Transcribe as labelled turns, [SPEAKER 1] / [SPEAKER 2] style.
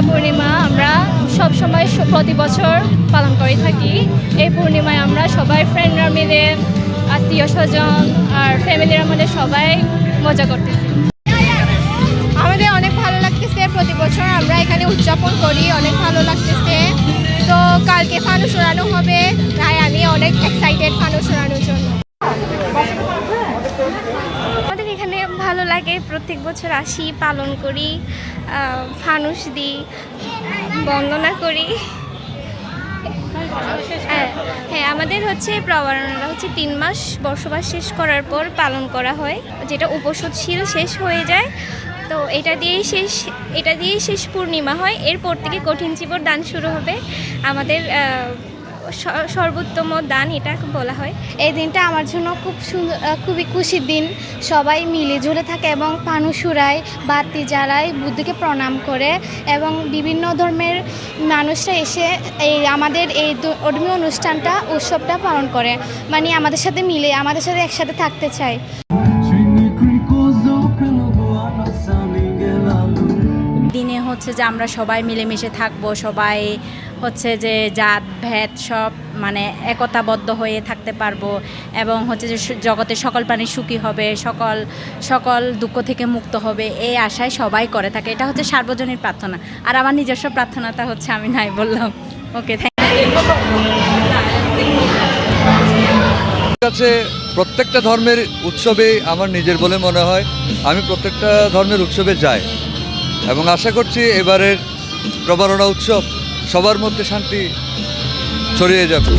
[SPEAKER 1] পূর্ণিমা আমরা সব সময় প্রতি বছর পালন করে থাকি। এই পূর্ণিমায় আমরা সবাই ফ্রেন্ডরা মিলে, আত্মীয় স্বজন আর ফ্যামিলির মধ্যে সবাই মজা করতেছি।
[SPEAKER 2] আমাদের অনেক ভালো লাগতেছে, প্রতি বছর আমরা এখানে উদযাপন করি, অনেক ভালো লাগতেছে। তো কালকে ফানুস উড়ানো হবে, তাই আমি অনেক এক্সাইটেড ফানুস উড়ানোর জন্য।
[SPEAKER 3] আমাদের এখানে ভালো লাগে, প্রত্যেক বছর আসি, পালন করি, ফানুস দিই, বন্দনা করি। হ্যাঁ, আমাদের হচ্ছে প্রবরণরা হচ্ছে 3 মাস বর্ষবাস শেষ করার পর পালন করা হয়, যেটা উপোষশীল শেষ হয়ে যায়। তো এটা দিয়েই শেষ পূর্ণিমা হয়। এরপর থেকে কঠিন চিবর দান শুরু হবে। আমাদের সর্বোত্তম দান এটা বলা হয়।
[SPEAKER 4] এই দিনটা আমার জন্য খুবই খুশির দিন। সবাই মিলেঝুলে থাকে এবং ফানুস উড়ায়, বাতি জ্বালায়, বুদ্ধকে প্রণাম করে এবং বিভিন্ন ধর্মের মানুষরা এসে আমাদের এই ধর্মীয় উৎসবটা পালন করে। মানে আমাদের সাথে মিলে, আমাদের সাথে একসাথে থাকতে চায়।
[SPEAKER 5] দিনে হচ্ছে যে আমরা সবাই মিলেমিশে থাকবো, সবাই হচ্ছে যে জাত ভেদ সব মানে একতাবদ্ধ হয়ে থাকতে পারবো এবং হচ্ছে যে জগতের সকল প্রাণী সুখী হবে, সকল দুঃখ থেকে মুক্ত হবে, এই আশায় সবাই করে থাকে। এটা হচ্ছে সার্বজনীন প্রার্থনা। আর আমার নিজস্ব প্রার্থনাটা হচ্ছে আমি নাই বললাম। ওকে,
[SPEAKER 6] কাছে প্রত্যেকটা ধর্মের উৎসবেই আমার নিজের বলে মনে হয়। আমি প্রত্যেকটা ধর্মের উৎসবে যাই এবং আশা করছি এবারের প্রবারণা উৎসব সবার মধ্যে শান্তি ছড়িয়ে যাবে।